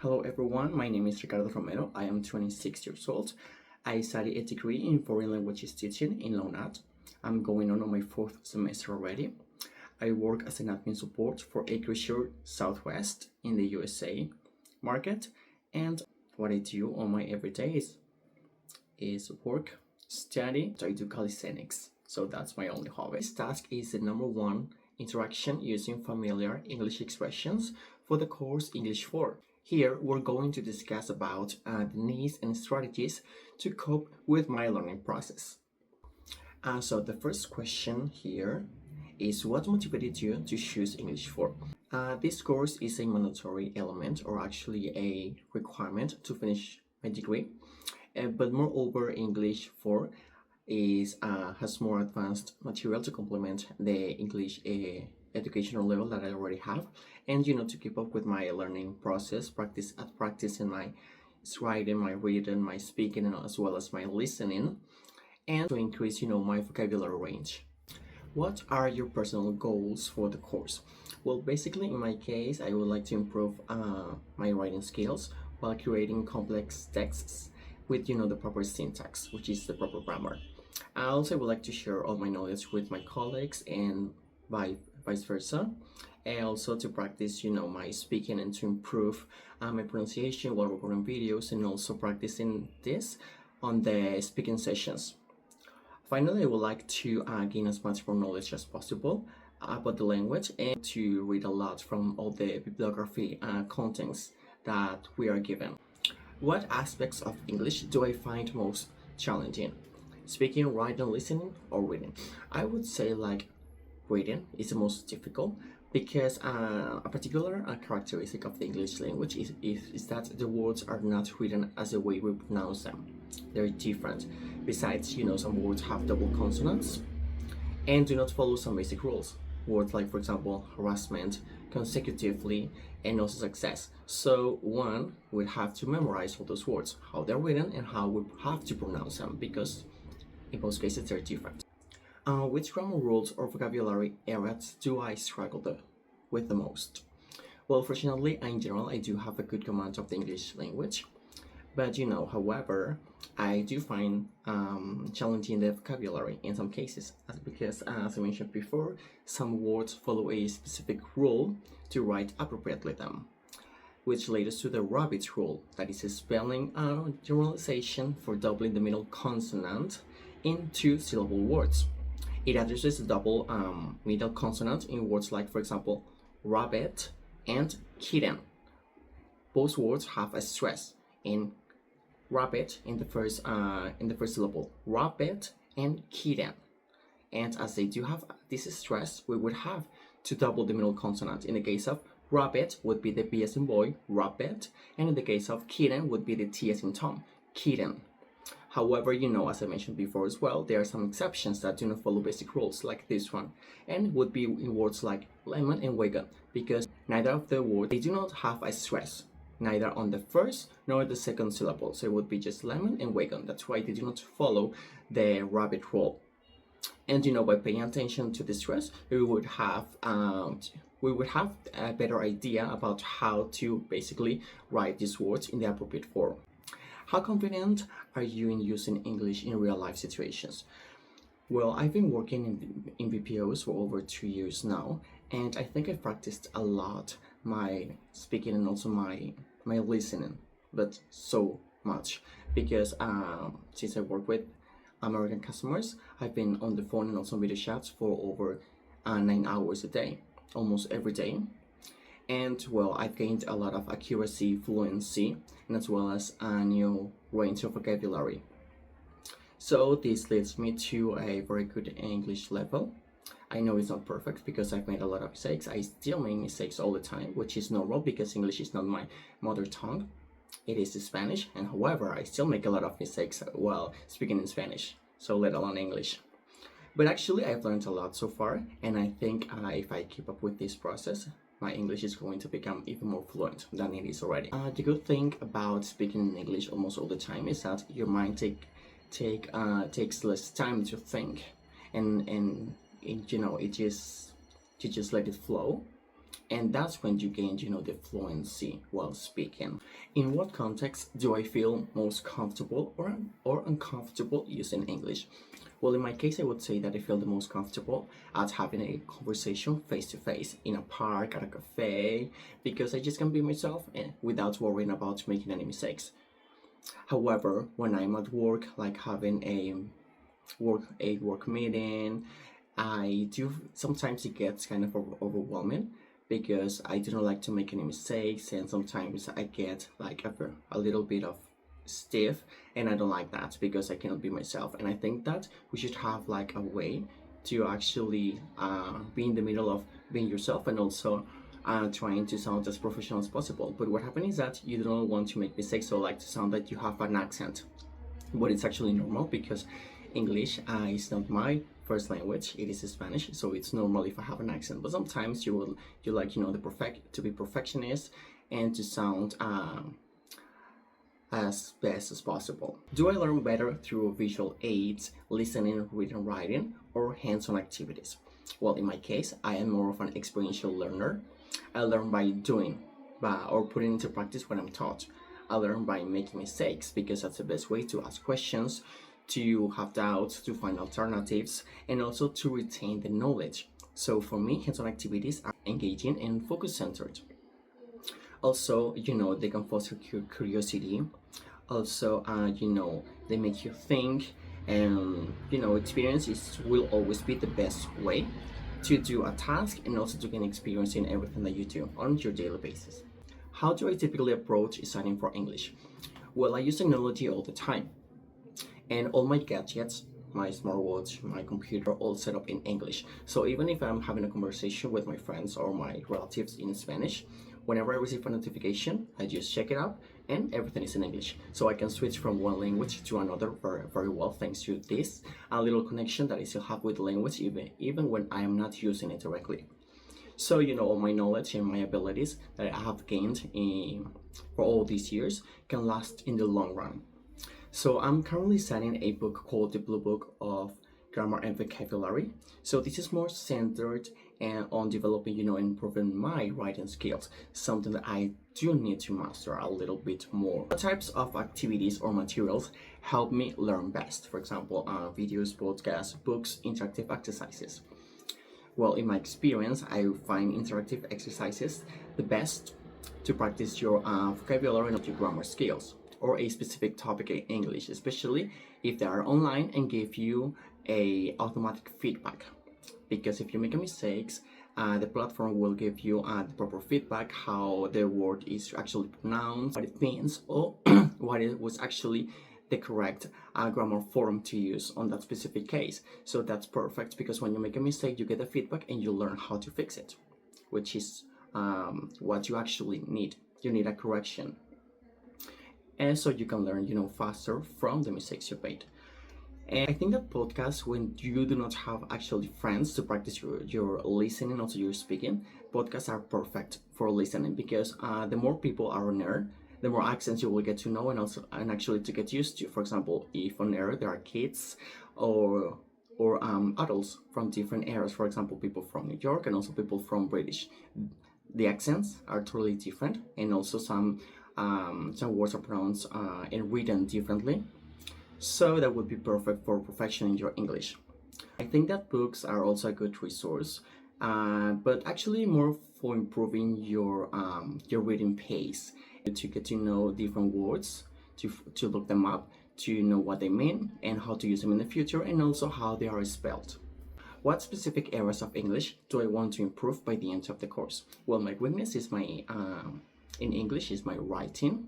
Hello everyone, my name is Ricardo Romero. I am 26 years old. I study a degree in foreign languages teaching in LONAT. I'm going on my fourth semester already. I work as an admin support for Acrisure Southwest in the USA market, and what I do on my everyday is work, study. I do calisthenics, so that's my only hobby. This task is the number one interaction using familiar English expressions for the course English 4. Here we're going to discuss about the needs and strategies to cope with my learning process. So the first question here is, what motivated you to choose English 4? This course is a mandatory element, or actually a requirement to finish my degree. But moreover, English 4 has more advanced material to complement the English educational level that I already have, and to keep up with my learning process, practicing my writing, my reading, my speaking, and as well as my listening, and to increase my vocabulary range. What are your personal goals for the course? Well, basically in my case, I would like to improve my writing skills while creating complex texts with the proper syntax, which is the proper grammar. I also would like to share all my knowledge with my colleagues and vice versa, and also to practice my speaking and to improve my pronunciation while recording videos, and also practicing this on the speaking sessions. Finally, I would like to gain as much more knowledge as possible about the language and to read a lot from all the bibliography contents that we are given. What aspects of English do I find most challenging? Speaking, writing, listening, or reading? I would say reading is the most difficult, because a particular characteristic of the English language is that the words are not written as the way we pronounce them. They're different. Besides, some words have double consonants and do not follow some basic rules. Words like, for example, harassment, consecutively, and also success. So one would have to memorize all those words, how they're written and how we have to pronounce them, because in most cases they're different. Which grammar rules or vocabulary areas do I struggle with the most? Well, fortunately, in general, I do have a good command of the English language. But however, I do find challenging the vocabulary in some cases, because as I mentioned before, some words follow a specific rule to write appropriately them, which leads to the rabbit rule, that is a spelling generalization for doubling the middle consonant in two-syllable words. It addresses the double middle consonant in words like, for example, rabbit and kitten. Both words have a stress in rabbit in the first syllable, rabbit and kitten. And as they do have this stress, we would have to double the middle consonant. In the case of rabbit, would be the B as in boy, rabbit, and in the case of kitten, would be the T as in Tom, kitten. However, as I mentioned before as well, there are some exceptions that do not follow basic rules, like this one, and would be in words like lemon and wagon, because neither of the words, they do not have a stress, neither on the first nor the second syllable. So it would be just lemon and wagon. That's why they do not follow the rabbit rule. And by paying attention to the stress, we would have a better idea about how to basically write these words in the appropriate form. How confident are you in using English in real life situations? Well, I've been working in BPOs for over 2 years now, and I think I've practiced a lot my speaking and also my listening, but so much, because since I work with American customers, I've been on the phone and also video chats for over 9 hours a day, almost every day. And well, I've gained a lot of accuracy, fluency, and as well as a new range of vocabulary. So this leads me to a very good English level. I know it's not perfect because I've made a lot of mistakes. I still make mistakes all the time, which is normal because English is not my mother tongue. It is Spanish, and however, I still make a lot of mistakes while speaking in Spanish, so let alone English. But actually, I've learned a lot so far, and I think if I keep up with this process, my English is going to become even more fluent than it is already. The good thing about speaking in English almost all the time is that your mind takes less time to think, and you just let it flow, and that's when you gain, the fluency while speaking. In what context do I feel most comfortable or uncomfortable using English? Well, in my case, I would say that I feel the most comfortable at having a conversation face to face in a park, at a cafe, because I just can be myself without worrying about making any mistakes. However, when I'm at work, like having a work meeting, I do sometimes it gets kind of overwhelming because I do not like to make any mistakes, and sometimes I get like a little bit of stiff, and I don't like that because I cannot be myself. And I think that we should have like a way to actually be in the middle of being yourself and also trying to sound as professional as possible. But what happens is that you don't want to make mistakes, so like to sound like you have an accent, but it's actually normal because English is not my first language, it is Spanish, so it's normal if I have an accent. But sometimes you like, the perfect to be perfectionist and to sound as best as possible. Do I learn better through visual aids, listening, reading, writing, or hands-on activities? Well, in my case, I am more of an experiential learner. I learn by doing or putting into practice what I'm taught. I learn by making mistakes because that's the best way to ask questions, to have doubts, to find alternatives, and also to retain the knowledge. So for me, hands-on activities are engaging and focus-centered. Also, they can foster curiosity. Also, they make you think, and experiences will always be the best way to do a task and also to gain experience in everything that you do on your daily basis. How do I typically approach studying for English? Well, I use technology all the time, and all my gadgets, my smartwatch, my computer, all set up in English. So even if I'm having a conversation with my friends or my relatives in Spanish, whenever I receive a notification, I just check it out and everything is in English. So I can switch from one language to another very, very well thanks to this a little connection that I still have with the language even when I am not using it directly. So, all my knowledge and my abilities that I have gained for all these years can last in the long run. So I'm currently studying a book called The Blue Book of Grammar and Vocabulary. So this is more centered on developing, improving my writing skills, something that I do need to master a little bit more. What types of activities or materials help me learn best? For example, videos, podcasts, books, interactive exercises. Well, in my experience, I find interactive exercises the best to practice your vocabulary and your grammar skills, or a specific topic in English, especially if they are online and give you a automatic feedback. Because if you make mistakes, the platform will give you the proper feedback, how the word is actually pronounced, what it means, or what it was actually the correct grammar form to use on that specific case. So that's perfect because when you make a mistake, you get the feedback and you learn how to fix it, which is what you actually need. You need a correction. And so you can learn, faster from the mistakes you made. And I think that podcasts, when you do not have actually friends to practice your listening, also your speaking, podcasts are perfect for listening because the more people are on air, the more accents you will get to know and actually to get used to. For example, if on air there are kids or adults from different areas, for example, people from New York and also people from British, the accents are totally different, and also some words are pronounced and written differently. So that would be perfect for perfectioning your English. I think that books are also a good resource, but actually more for improving your reading pace, to get to know different words, to look them up, to know what they mean and how to use them in the future, and also how they are spelled. What specific areas of English do I want to improve by the end of the course? Well, my weakness is in English is my writing.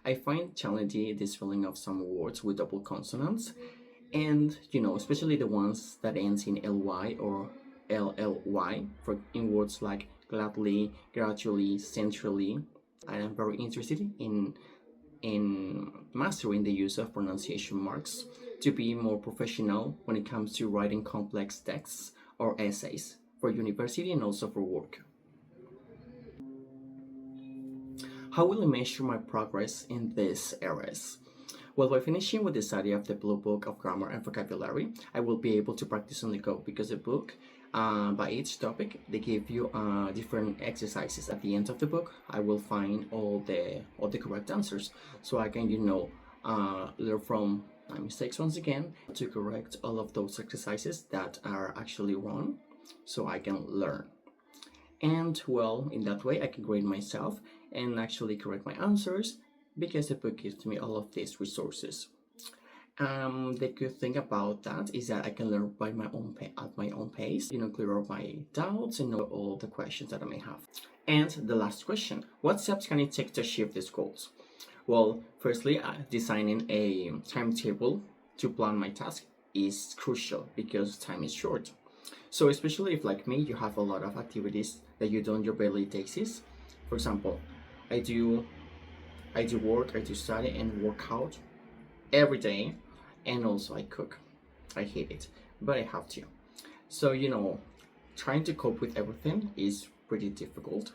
I find challenging this feeling of some words with double consonants, and especially the ones that ends in ly or lly, in words like gladly, gradually, centrally. I am very interested in mastering the use of pronunciation marks to be more professional when it comes to writing complex texts or essays for university and also for work. How will I measure my progress in these areas? Well, by finishing with the study of the Blue Book of Grammar and Vocabulary, I will be able to practice on the go because the book By each topic, they give you different exercises. At the end of the book, I will find all the correct answers, so I can learn from my mistakes once again to correct all of those exercises that are actually wrong, so I can learn. And well, in that way, I can grade myself and actually correct my answers because the book gives me all of these resources. The good thing about that is that I can learn by my own at my own pace, clear up my doubts and know all the questions that I may have. And the last question: what steps can it take to achieve these goals? Well, firstly, designing a timetable to plan my task is crucial because time is short. So especially if, like me, you have a lot of activities that you do on your daily basis. For example, I do work, I do study and work out every day, and also I cook. I hate it, but I have to. So trying to cope with everything is pretty difficult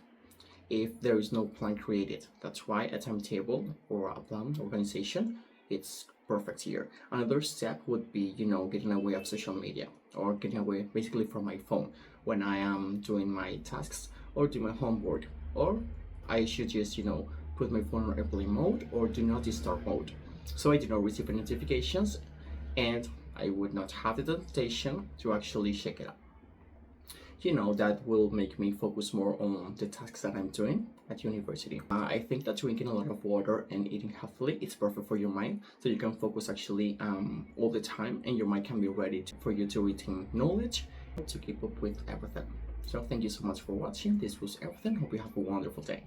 if there is no plan created. That's why a timetable or a plan organization, it's perfect here. Another step would be, getting away of social media or getting away basically from my phone when I am doing my tasks or do my homework. Or I should just, put my phone on airplane mode or do not disturb mode, so I do not receive any notifications and I would not have the temptation to actually check it out. That will make me focus more on the tasks that I'm doing at university. I think that drinking a lot of water and eating healthily is perfect for your mind, so you can focus actually all the time, and your mind can be ready for you to retain knowledge to keep up with everything. So thank you so much for watching. This was everything. Hope you have a wonderful day.